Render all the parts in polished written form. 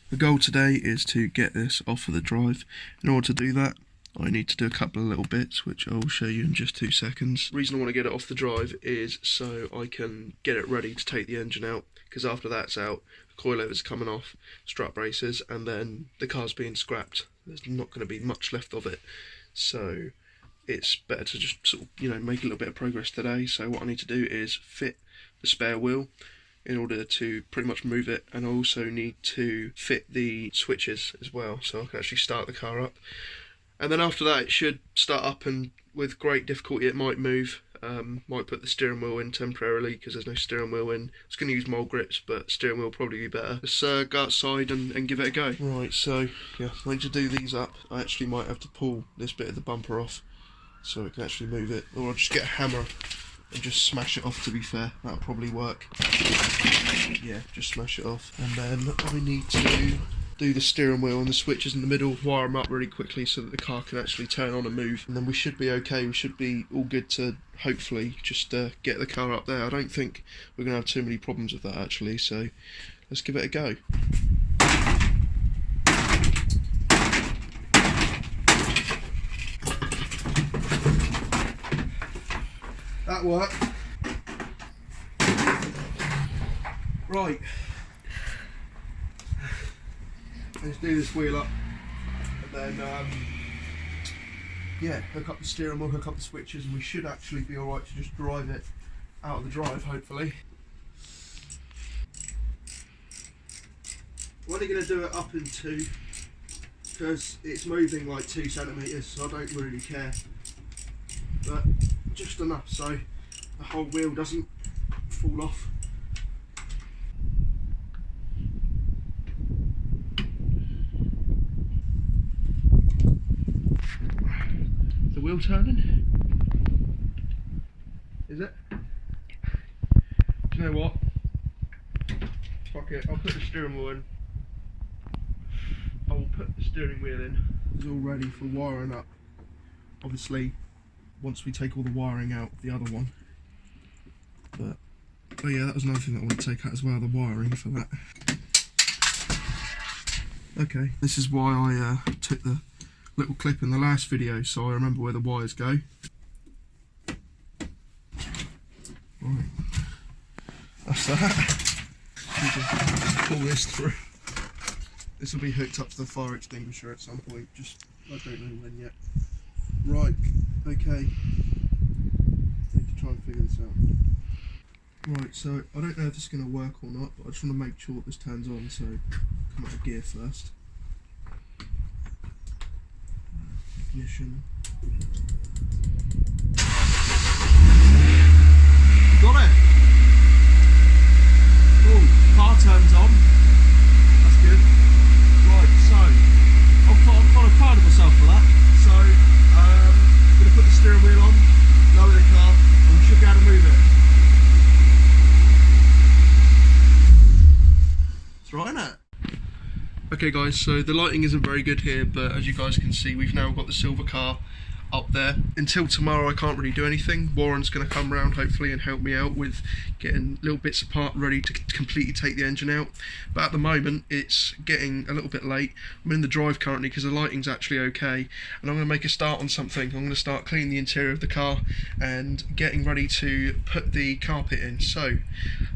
The goal today is to get this off of the drive. In order to do that, I need to do a couple of little bits, which I'll show you in just 2 seconds. The reason I want to get it off the drive is so I can get it ready to take the engine out, because after that's out, the coilover's coming off, strut braces, and then the car's being scrapped. There's not going to be much left of it, so it's better to just sort of, make a little bit of progress today. So what I need to do is fit the spare wheel in order to pretty much move it, and I also need to fit the switches as well so I can actually start the car up. And then after that it should start up, and with great difficulty it might move. Might put the steering wheel in temporarily because there's no steering wheel in. I was going to use mold grips, but steering wheel will probably be better. Let's go outside and give it a go. Right, so yeah, I need to do these up. I actually might have to pull this bit of the bumper off so it can actually move it, or I'll just get a hammer and just smash it off, to be fair. That'll probably work. Yeah, just smash it off. And then I need to do the steering wheel and the switches in the middle, wire them up really quickly so that the car can actually turn on and move. And then we should be okay. We should be all good to hopefully just get the car up there. I don't think we're going to have too many problems with that actually, so let's give it a go. That worked. Right. Let's do this wheel up, and then yeah, hook up the steering wheel, hook up the switches, and we should actually be alright to just drive it out of the drive, hopefully. I'm only going to do it up in 2 because it's moving like 2 centimetres, so I don't really care, but just enough so the whole wheel doesn't fall off. The wheel turning? Is it? Do you know what? Fuck it, I'll put the steering wheel in. I will put the steering wheel in. It's all ready for wiring up. Obviously, once we take all the wiring out of the other one. But, oh yeah, that was another thing that I want to take out as well, the wiring for that. Okay, this is why I took the little clip in the last video, so I remember where the wires go. Right, that's that. We can pull this through. This will be hooked up to the fire extinguisher at some point, just I don't know when yet. Right, okay. Need to try and figure this out. Right, so I don't know if this is going to work or not, but I just want to make sure that this turns on, so come out of gear first. Ignition. Got it! Oh, car turns on. That's good. Right, so I'm kind of proud of myself for that. So I'm going to put the steering wheel on, lower the car, and we should be able to move it. It's right, isn't it? Okay guys, so the lighting isn't very good here, but as you guys can see, we've now got the silver car up there. Until tomorrow I can't really do anything. Warren's going to come round hopefully and help me out with getting little bits apart ready to completely take the engine out. But at the moment it's getting a little bit late. I'm in the drive currently because the lighting's actually okay, and I'm going to make a start on something. I'm going to start cleaning the interior of the car and getting ready to put the carpet in. So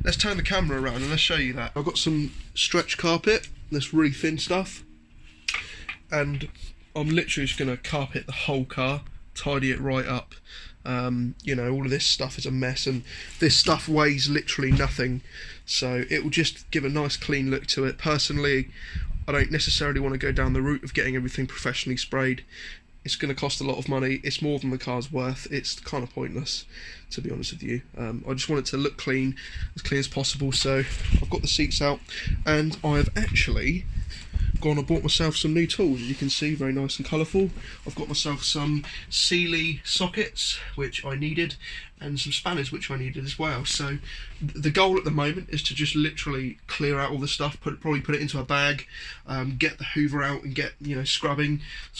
let's turn the camera around and let's show you that. I've got some stretch carpet, this really thin stuff, and I'm literally just going to carpet the whole car, tidy it right up. You know, all of this stuff is a mess, and this stuff weighs literally nothing, so it will just give a nice clean look to it. Personally, I don't necessarily want to go down the route of getting everything professionally sprayed. It's going to cost a lot of money. It's more than the car's worth. It's kind of pointless, to be honest with you. I just want it to look clean as possible. So I've got the seats out, and I've actually gone and bought myself some new tools. As you can see, very nice and colourful. I've got myself some Sealy sockets, which I needed, and some spanners, which I needed as well. So the goal at the moment is to just literally clear out all the stuff, probably put it into a bag, get the Hoover out and get, you know, scrub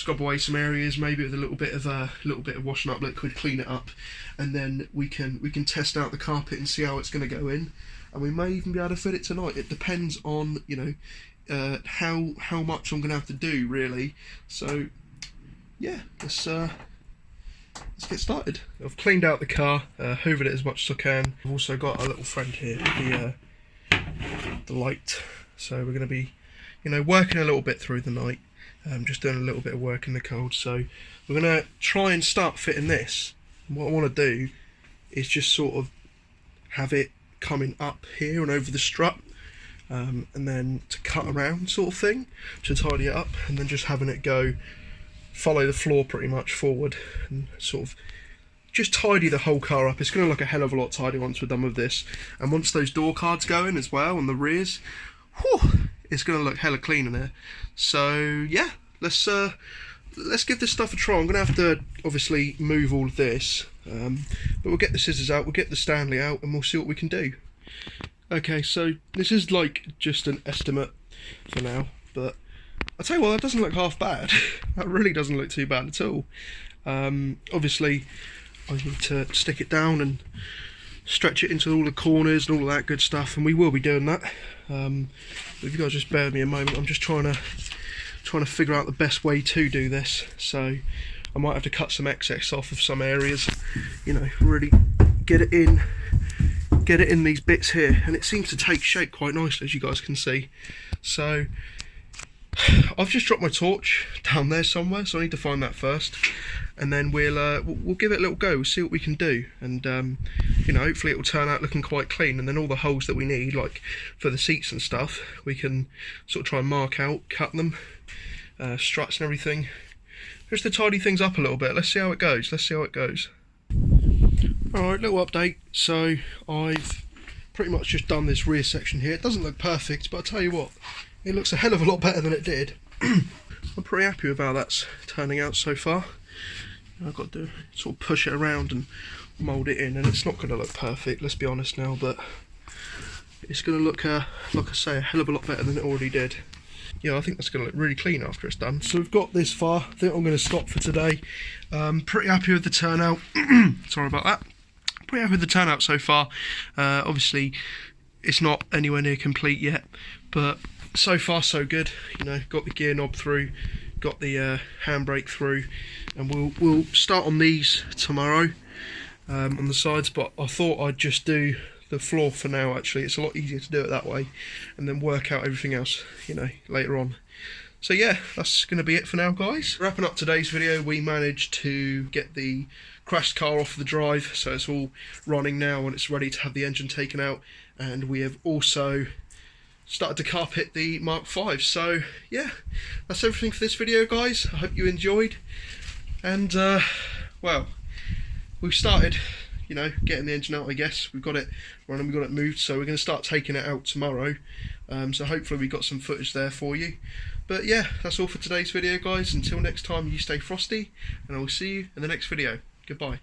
away some areas, maybe with a little bit of washing up liquid, clean it up, and then we can test out the carpet and see how it's going to go in, and we may even be able to fit it tonight. It depends on, you know, how much I'm gonna have to do really. So yeah, let's get started. I've cleaned out the car, hoovered it as much as I can. I've also got a little friend here, the light. So we're going to be, working a little bit through the night. Just doing a little bit of work in the cold. So we're going to try and start fitting this. And what I want to do is just sort of have it coming up here and over the strut, and then to cut around sort of thing, to tidy it up, and then just having it go follow the floor pretty much forward and sort of just tidy the whole car up. It's going to look a hell of a lot tidier once we're done with this, and once those door cards go in as well on the rears, whew, it's going to look hella clean in there. So yeah, let's give this stuff a try. I'm going to have to obviously move all of this, but we'll get the scissors out, we'll get the Stanley out, and we'll see what we can do. Okay, so this is like just an estimate for now, but I'll tell you what, that doesn't look half bad. That really doesn't look too bad at all. Obviously I need to stick it down and stretch it into all the corners and all of that good stuff, and we will be doing that. But if you guys just bear with me a moment, I'm just trying to figure out the best way to do this. So I might have to cut some excess off of some areas, really get it in these bits here, and it seems to take shape quite nicely, as you guys can see. So I've just dropped my torch down there somewhere, so I need to find that first, and then we'll give it a little go. We'll see what we can do, and hopefully it will turn out looking quite clean, and then all the holes that we need, like for the seats and stuff, we can sort of try and mark out, cut them, struts and everything, just to tidy things up a little bit. Let's see how it goes. Alright, little update. So I've pretty much just done this rear section here. It doesn't look perfect, but I'll tell you what, it looks a hell of a lot better than it did. I'm pretty happy with how that's turning out so far. I've got to sort of push it around and mould it in, and it's not going to look perfect, let's be honest now, but it's going to look, like I say, a hell of a lot better than it already did. Yeah, I think that's going to look really clean after it's done. So we've got this far. I think I'm going to stop for today. Pretty happy with the turnout. Sorry about that. Pretty happy with the turnout so far. Obviously, it's not anywhere near complete yet, but so far so good. Got the gear knob through, got the handbrake through, and we'll start on these tomorrow on the sides. But I thought I'd just do the floor for now. Actually, it's a lot easier to do it that way, and then work out everything else, later on. So yeah, that's going to be it for now, guys. Wrapping up today's video, we managed to get the crashed car off the drive, so it's all running now and it's ready to have the engine taken out, and we have also started to carpet the MK5. So yeah, that's everything for this video, guys. I hope you enjoyed, and well, we've started getting the engine out. I guess we've got it running, we've got it moved, so we're going to start taking it out tomorrow. So hopefully we got some footage there for you. But yeah, that's all for today's video, guys. Until next time, you stay frosty, and I will see you in the next video. Goodbye.